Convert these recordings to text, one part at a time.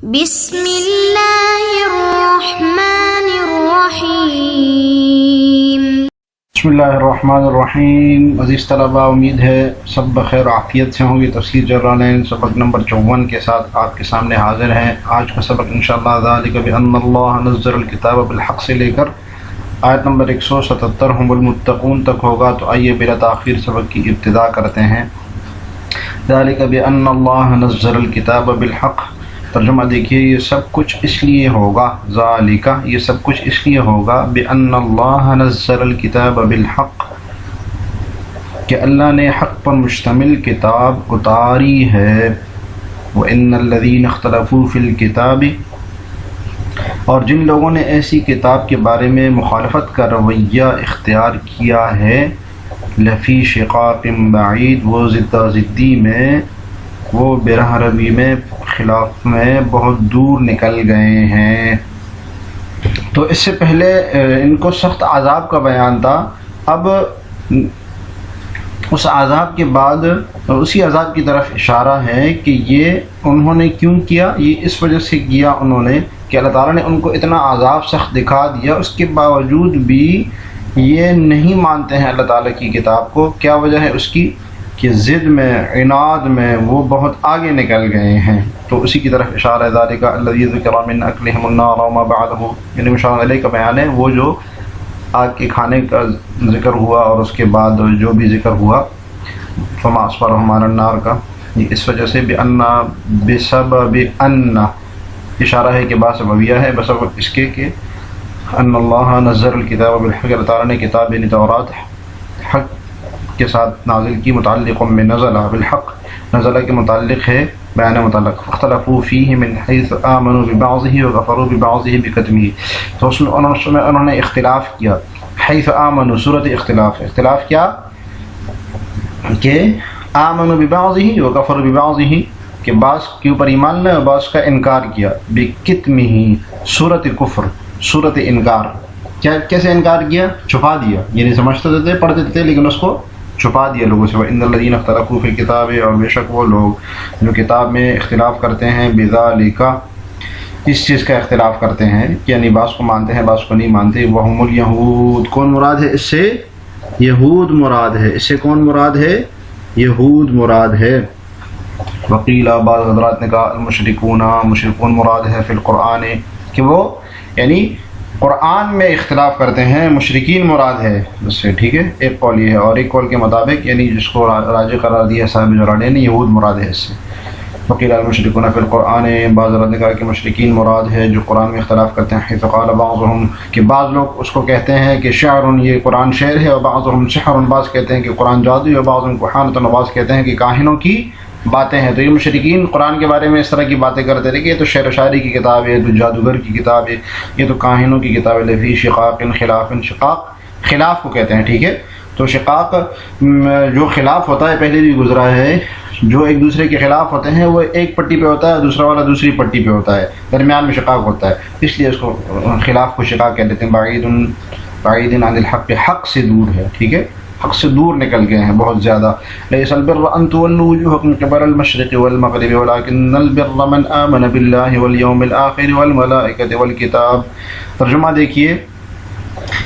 بسم اللہ الرحمن الرحیم۔ بسم اللہ الرحمن الرحیم۔ عزیز طلباء، امید ہے سب بخیر عافیت سے ہوں گے۔ تفسیر جلالین سبق نمبر 54 کے ساتھ آپ کے سامنے حاضر ہیں۔ آج کا سبق انشاءاللہ ذالک بأن اللہ نزل الکتاب بالحق سے لے کر آیت نمبر 177 ہم المتقون تک ہوگا۔ تو آئیے بلا تاخیر سبق کی ابتدا کرتے ہیں۔ ذالک بأن اللہ نزل الکتاب بالحق، ترجمہ دیکھیے، یہ سب کچھ اس لیے ہوگا، ذالک یہ سب کچھ اس لیے ہوگا، بأن اللہ نزل الکتاب بالحق کہ اللہ نے حق پر مشتمل کتاب اتاری ہے۔ وإن الذین اختلفوا فی الکتاب، اور جن لوگوں نے ایسی کتاب کے بارے میں مخالفت کا رویہ اختیار کیا ہے، لفی شقاق بعید، وہ ضدہ ضدی میں، وہ براہ روی میں، خلاف میں بہت دور نکل گئے ہیں۔ تو اس سے پہلے ان کو سخت عذاب کا بیان تھا، اب اس عذاب کے بعد اسی عذاب کی طرف اشارہ ہے کہ یہ انہوں نے کیوں کیا، یہ اس وجہ سے کیا انہوں نے کہ اللہ تعالیٰ نے ان کو اتنا عذاب سخت دکھا دیا، اس کے باوجود بھی یہ نہیں مانتے ہیں اللہ تعالیٰ کی کتاب کو۔ کیا وجہ ہے اس کی؟ کہ ضد میں، عناد میں وہ بہت آگے نکل گئے ہیں۔ تو اسی کی طرف اشارہ ہے، ذالک الذی ذکر من اکلہم النار وما بعدہ، یعنی مشار علیہ کا بیان ہے، وہ جو آگ کے کھانے کا ذکر ہوا اور اس کے بعد جو بھی ذکر ہوا فما اصبرہم علی النار کا، یہ اس وجہ سے بأن، بسبب ان، اشارہ ہے کہ با سببیہ ہے، بسبب اس کے کہ ان اللہ نزل الکتاب بالحق، اللہ تعالیٰ نے کتاب یعنی تورات حق کے ساتھ نازل کی، متعلق میں نزل بالحق، نزلہ کے متعلق ہے، بیان متعلق، فاختلفوا فیہ من حیث آمنوا ببعضہ وکفروا ببعضہ بکتمہ، تو اس میں انہوں نے اختلاف کیا، حیث آمنوا، صورت اختلاف کیا کہ آمنوا ببعضہ وکفروا ببعضہ، کہ بعض کے اوپر ایمان لائے اور بعض کا انکار کیا، بکتمہ، صورت کفر، صورت انکار، کیسے انکار کیا؟ چھپا دیا، یعنی سمجھتے تھے، پڑھتے تھے لیکن اس کو چھپا دیا لوگوں سے۔ وَإِنَّ الَّذِينَ اخْتَلَفُوا فِي الْكِتَابِ، اور بے شک وہ لوگ جو کتاب میں اختلاف کرتے ہیں، بِذَالِكَ، اس چیز کا اختلاف کرتے ہیں، یعنی بعض کو مانتے ہیں بعض کو نہیں مانتے، وَهُمُ الْيَهُودُ، کون مراد ہے اس سے؟ یہود مراد ہے، اس سے کون مراد ہے؟ یہود مراد ہے۔ وقیل، بعض حضرات نے کہا، المشرکون، مشرکون مراد ہے، فی القرآن، کہ وہ یعنی قرآن میں اختلاف کرتے ہیں، مشرکین مراد ہے اس سے، ٹھیک ہے، ایک قول یہ ہے، اور ایک قول کے مطابق یعنی جس کو راجح قرار دیا صاحب جلالی نے، یہود مراد ہے اس سے۔ وقیل المشرکون فی القرآن، بعض حضرات نے کہا کہ مشرکین مراد ہے جو قرآن میں اختلاف کرتے ہیں، حیث قال بعضهم، کہ بعض لوگ اس کو کہتے ہیں کہ شعر، یہ قرآن شعر ہے، اور بعضهم سحر، بعض کہتے ہیں کہ قرآن جادو ہے، اور بعضهم کہانۃ، بعض کہتے ہیں کہ کاہنوں کی باتیں ہیں۔ تو یہ مشرکین قرآن کے بارے میں اس طرح کی باتیں کرتے تھے کہ یہ تو شعر و شاعری کی کتاب ہے، یہ تو جادوگر کی کتاب ہے، یہ تو کاہنوں کی کتاب ہے، لفی شقاق، خلاف، شقاق خلاف کو کہتے ہیں، ٹھیک ہے۔ تو شقاق جو خلاف ہوتا ہے، پہلے بھی گزرا ہے، جو ایک دوسرے کے خلاف ہوتے ہیں وہ ایک پٹی پہ ہوتا ہے، دوسرا والا دوسری پٹی پہ ہوتا ہے، درمیان میں شقاق ہوتا ہے، اس لیے اس کو خلاف کو شقاق کہہ دیتے ہیں۔ بعید عن الحق، حق سے دور ہے، ٹھیک ہے، حق سے دور نکل گئے ہیں بہت زیادہ۔ لیس البر ان تولوا وجوهکم قبل المشرق والمغرب ولكن البر من آمن بالله واليوم الآخر والملائکۃ والکتاب، ترجمہ دیکھیے،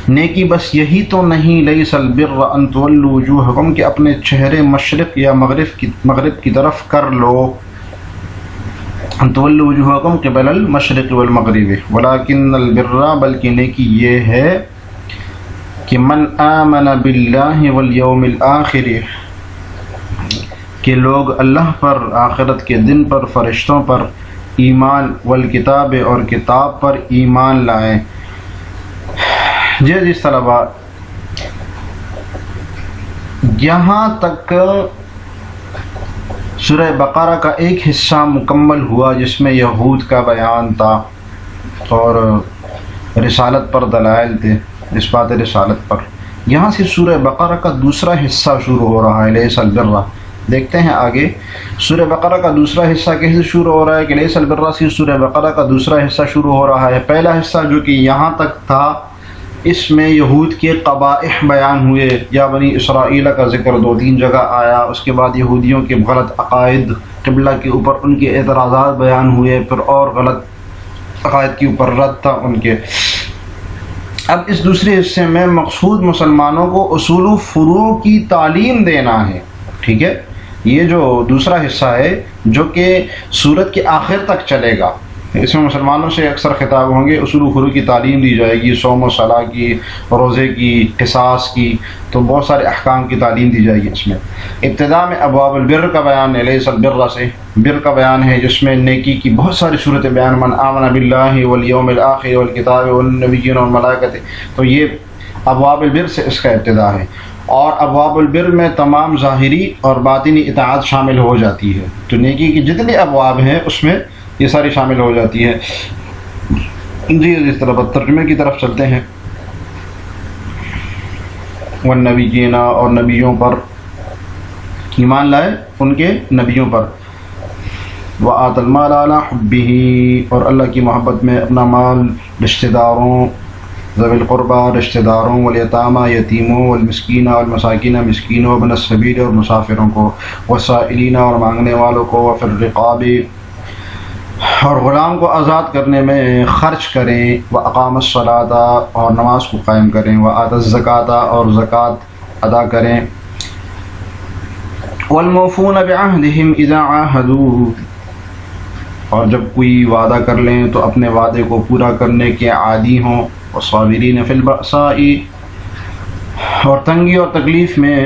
نیکی بس یہی تو نہیں، لیس البر ان تولوا وجوهکم، کہ اپنے چہرے مشرق یا مغرب کی طرف کر لو، ان تولوا وجوهکم قبل المشرق والمغرب، ولكن البر، بلکہ نیکی یہ ہے کہ من آمن باللہ والیوم الآخر، کہ لوگ اللہ پر، آخرت کے دن پر، فرشتوں پر ایمان، والکتاب، اور کتاب پر ایمان لائیں۔ جی عزیز طلباء، یہاں تک سورہ بقرہ کا ایک حصہ مکمل ہوا جس میں یہود کا بیان تھا اور رسالت پر دلائل تھے، اس بات رسالت پر۔ یہاں سے سورہ بقرہ کا دوسرا حصہ شروع ہو رہا ہے، لیس البر، دیکھتے ہیں آگے سورہ بقرہ کا دوسرا حصہ کیسے شروع ہو رہا ہے کہ لیس البر سے سورہ بقرہ کا دوسرا حصہ شروع ہو رہا ہے۔ پہلا حصہ جو کہ یہاں تک تھا، اس میں یہود کے قبائح بیان ہوئے، یا بنی اسرائیل کا ذکر 2-3 جگہ آیا، اس کے بعد یہودیوں کے غلط عقائد قبلہ کے اوپر ان کے اعتراضات بیان ہوئے، پھر اور غلط عقائد کے اوپر رد تھا ان کے۔ اب اس دوسرے حصے میں مقصود مسلمانوں کو اصول و فروع کی تعلیم دینا ہے، ٹھیک ہے۔ یہ جو دوسرا حصہ ہے جو کہ سورت کے آخر تک چلے گا، اس میں مسلمانوں سے اکثر خطاب ہوں گے، اصول و فروع کی تعلیم دی جائے گی، صوم و صلاح کی، روزے کی، قصاص کی، تو بہت سارے احکام کی تعلیم دی جائے گی اس میں۔ ابتداء میں ابواب البر کا بیان ہے، لیس البر سے بر کا بیان ہے، جس میں نیکی کی بہت ساری صورتیں بیان، من آمن باللہ والیوم الآخر والکتاب والنبیین والملائکۃ، تو یہ ابواب البر سے اس کا ابتداء ہے۔ اور ابواب البر میں تمام ظاہری اور باطنی اطاعت شامل ہو جاتی ہے، تو نیکی کی جتنی ابواب ہیں اس میں یہ ساری شامل ہو جاتی ہے۔ جی اس طرح ترجمے کی طرف چلتے ہیں۔ والنبیین، اور نبیوں پر ایمان لائے، ان کے نبیوں پر۔ وآت المال علی حبہ، اور اللہ کی محبت میں اپنا مال رشتہ داروں، ذوی القربہ رشتہ داروں، والیتامى یتیموں، والمسکین اور مساکین مسکینوں، وابن السبیل اور مسافروں کو، والسائلین اور مانگنے والوں کو، وفی الرقاب اور غلام کو آزاد کرنے میں خرچ کریں، واقام الصلاۃ اور نماز کو قائم کریں، وآت الزکاۃ اور زکوٰۃ ادا کریں، والموفون بعہدہم اذا عاہدوا، اور جب کوئی وعدہ کر لیں تو اپنے وعدے کو پورا کرنے کے عادی ہوں، والصابرین فی البأساء، اور تنگی اور تکلیف میں،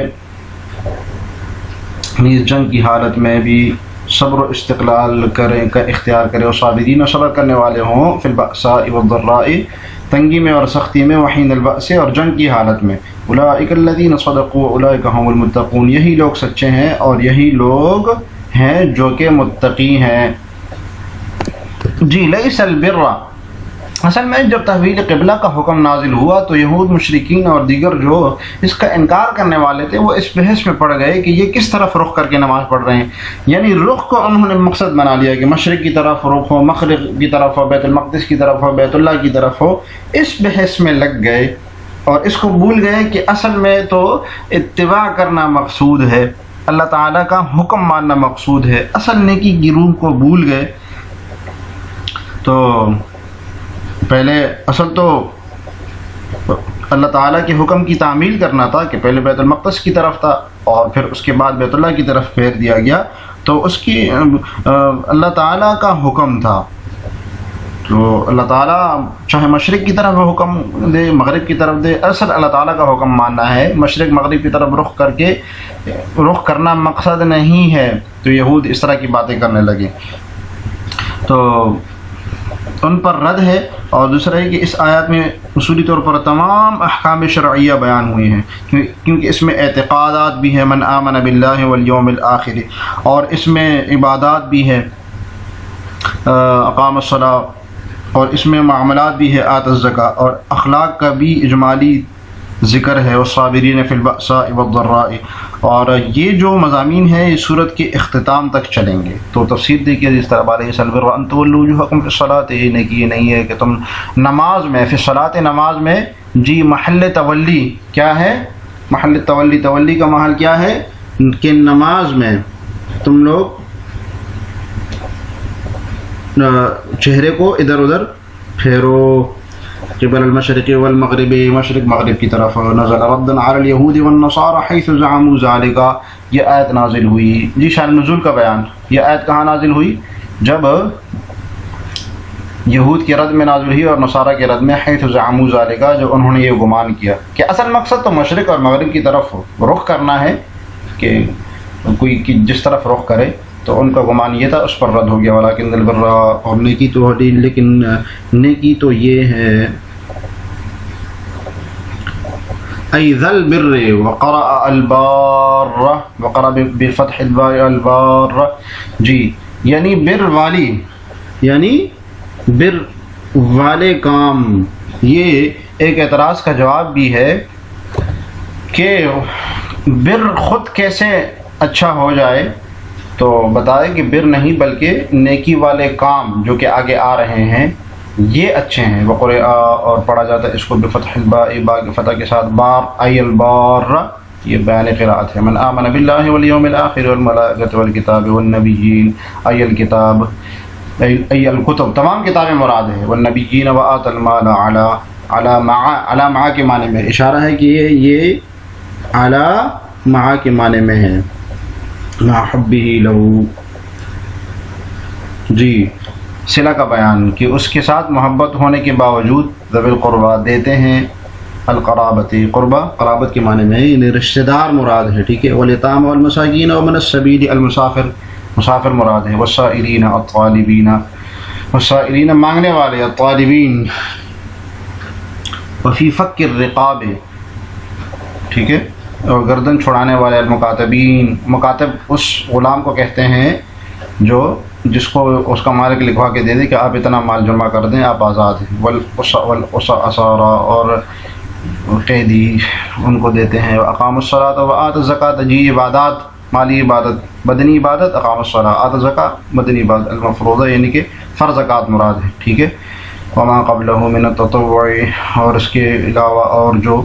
اس جنگ کی حالت میں بھی صبر و استقلال کریں کا اختیار کریں، اور صابرین و صبر کرنے والے ہوں، فی البأساء والضراء، تنگی میں اور سختی میں، وحین البأس اور جنگ کی حالت میں، اولئک الذین صدقوا اولئک هم المتقون، یہی لوگ سچے ہیں اور یہی لوگ ہیں جو کہ متقی ہیں۔ جی لیس البر، اصل میں جب تحویل قبلہ کا حکم نازل ہوا تو یہود، مشرکین اور دیگر جو اس کا انکار کرنے والے تھے وہ اس بحث میں پڑ گئے کہ یہ کس طرف رخ کر کے نماز پڑھ رہے ہیں، یعنی رخ کو انہوں نے مقصد بنا لیا کہ مشرق کی طرف رخ ہو، مغرب کی طرف ہو، بیت المقدس کی طرف ہو، بیت اللہ کی طرف ہو، اس بحث میں لگ گئے اور اس کو بھول گئے کہ اصل میں تو اتباع کرنا مقصود ہے، اللہ تعالیٰ کا حکم ماننا مقصود ہے، اصل نیکی کی روح کو بھول گئے۔ تو پہلے اصل تو اللہ تعالیٰ کے حکم کی تعمیل کرنا تھا کہ پہلے بیت المقدس کی طرف تھا اور پھر اس کے بعد بیت اللہ کی طرف پھیر دیا گیا، تو اس کی اللہ تعالیٰ کا حکم تھا، تو اللہ تعالیٰ چاہے مشرق کی طرف حکم دے، مغرب کی طرف دے، اصل اللہ تعالیٰ کا حکم ماننا ہے، مشرق مغرب کی طرف رخ کر کے رخ کرنا مقصد نہیں ہے۔ تو یہود اس طرح کی باتیں کرنے لگے، تو ان پر رد ہے۔ اور دوسرا ہے کہ اس آیات میں اصولی طور پر تمام احکام شرعیہ بیان ہوئے ہیں، کیونکہ اس میں اعتقادات بھی ہیں، من آمن باللہ والیوم الآخر، اور اس میں عبادات بھی ہے، اقام الصلاۃ، اور اس میں معاملات بھی ہے، آت الزکاۃ، اور اخلاق کا بھی اجمالی ذکر ہے، والصابرین فی البأساء والضراء، اور یہ جو مضامین ہیں یہ صورت کے اختتام تک چلیں گے۔ تو تفسیر دیکھیے جس طرح بارے سلبر وان تولوا وجوہکم فی الصلاۃ، یہ نہیں ہے کہ تم نماز میں، فی الصلاۃ نماز میں، جی محل تولی کیا ہے؟ محل تولی، تولی کا محل کیا ہے کہ نماز میں تم لوگ چہرے کو ادھر ادھر پھیرو، قبل المشرق والمغرب، مشرق مغرب کی طرف، نزل ردا علی الیہود والنصارى حیث زعموا ذلك، یہ آیت نازل ہوئی۔ جی شان نزول کا بیان، یہ آیت کہاں نازل ہوئی؟ جب یہود کے رد میں نازل ہوئی اور نصارہ کے رد میں، حیث زعموا ذلك، جو انہوں نے یہ گمان کیا کہ اصل مقصد تو مشرق اور مغرب کی طرف رخ کرنا ہے، کہ کوئی جس طرف رخ کرے، تو ان کا گمان یہ تھا، اس پر رد ہو گیا۔ ولیکن البر، اور نیکی تو لیکن نیکی تو یہ ہے، ای ذل بر، وقرأ البار، وقرأ بفتح الباء البار، جی یعنی بر والی، یعنی بر والے کام۔ یہ ایک اعتراض کا جواب بھی ہے کہ بر خود کیسے اچھا ہو جائے، تو بتائے کہ بر نہیں بلکہ نیکی والے کام جو کہ آگے آ رہے ہیں یہ اچھے ہیں۔ وقرأ، اور پڑھا جاتا ہے اس کو بفتح الباء، با کی فتح کے ساتھ، بار ای البار، یہ بیان قرأت ہے. من آمن باللہ والیوم الآخر والملائکۃ والکتاب والنبیین ای الکتاب ای الکتب تمام کتابیں مراد ہے. والنبیین وآت المال علی مع کے معنی میں اشارہ ہے کہ یہ علی مع کے معنی میں ہے. مع حبہ لہو جی صلہ کا بیان کہ اس کے ساتھ محبت ہونے کے باوجود ذوی القربہ دیتے ہیں. القرابت قربہ قرابت کے معنی میں یعنی رشتہ دار مراد ہے. ٹھیک ہے. والیتام والمساکین ومن السبیل مسافر مراد ہے. والسائلین الطالبین والسائلین مانگنے والے الطالبین. وفی فک الرقاب ٹھیک ہے اور گردن چھڑانے والے المکاتبین. مکاتب اس غلام کو کہتے ہیں جو جس کو اس کا مالک لکھوا کے دے دے کہ آپ اتنا مال جمع کر دیں آپ آزاد ہیں. والاسارا اور قیدی ان کو دیتے ہیں. اقام الصلاۃ وآت الزکوٰۃ جی عبادات مالی عبادت بدنی عبادت. اقام الصلاۃ آت الزکوٰۃ بدنی عبادت المفروضہ یعنی کہ فرض زکوٰۃ مراد ہے. ٹھیک ہے. وما قبلہ من التطوع اور اس کے علاوہ اور جو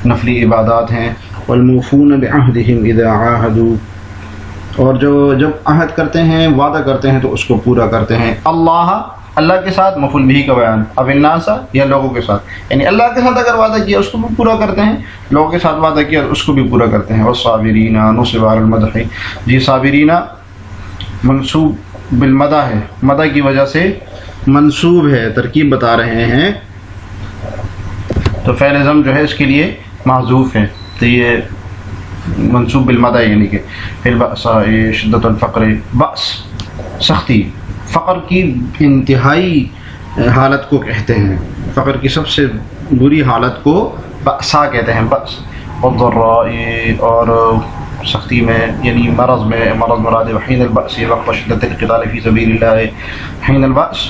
نفلی عبادات ہیں. والموفون بعہدہم اذا عاہدوا اور جو جب عہد کرتے ہیں وعدہ کرتے ہیں تو اس کو پورا کرتے ہیں. اللہ کے ساتھ مفعول بہ کا بیان. اب الناس یا لوگوں کے ساتھ یعنی اللہ کے ساتھ اگر وعدہ کیا اس کو بھی پورا کرتے ہیں. لوگوں کے ساتھ وعدہ کیا اس کو بھی پورا کرتے ہیں. والصابرین نصب علی المدح جی صابرین منصوب بالمدح ہے. مدح کی وجہ سے منصوب ہے. ترکیب بتا رہے ہیں تو فعل ضم جو ہے اس کے لیے محذوف ہے. تو یہ منصوب بالمدح یعنی کہ فی البأساء شدت الفقر بأس سختی فقر کی انتہائی حالت کو کہتے ہیں. فقر کی سب سے بری حالت کو بأسا کہتے ہیں. بأس والضراء اور سختی میں یعنی مرض مراد. حین البأس وقت شدت القتال فی سبیل اللہ. حین البأس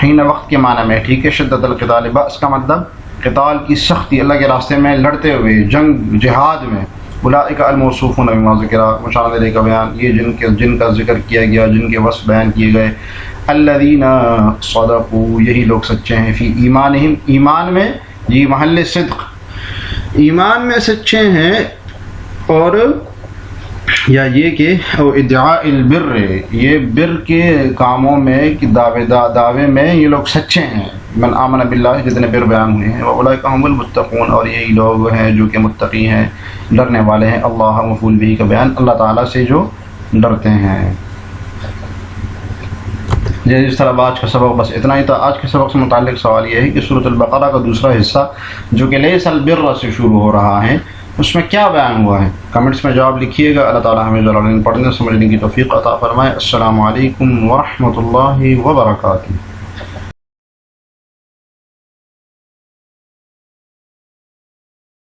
حین وقت کے معنی میں. ٹھیک ہے. شدت القتال بأس کا مطلب قتال کی سختی اللہ کے راستے میں لڑتے ہوئے جنگ جہاد میں. اولئک الموصوفون بما ذکر مشاہدے کا بیان یہ جن کا ذکر کیا گیا جن کے وصف بیان کیے گئے. الذین صدقوا یہی لوگ سچے ہیں. فی ایمانہم ایمان میں جی محل صدق ایمان میں سچے ہیں. اور یا یہ کہ او ادعاء البر یہ بر کے کاموں میں کہ دعوے میں یہ لوگ سچے ہیں. من آمن باللہ جتنے بر بیان ہوئے ہیں. واولئک هم المتقون اور یہی لوگ ہیں جو کہ متقی ہیں ڈرنے والے ہیں. اللہ مفعول بہ کا بیان اللہ تعالیٰ سے جو ڈرتے ہیں. جس طرح آج کا سبق بس اتنا ہی تھا. آج کے سبق سے متعلق سوال یہ ہے کہ سورۃ البقرہ کا دوسرا حصہ جو کہ لیس البر سے شروع ہو رہا ہے اس میں کیا بیان ہوا ہے. کمنٹس میں جواب لکھیے گا. اللہ تعالیٰ ہمیں ضرور پڑھنے سمجھنے کی توفیق عطا فرمائے. السلام علیکم ورحمۃ اللہ وبرکاتہ.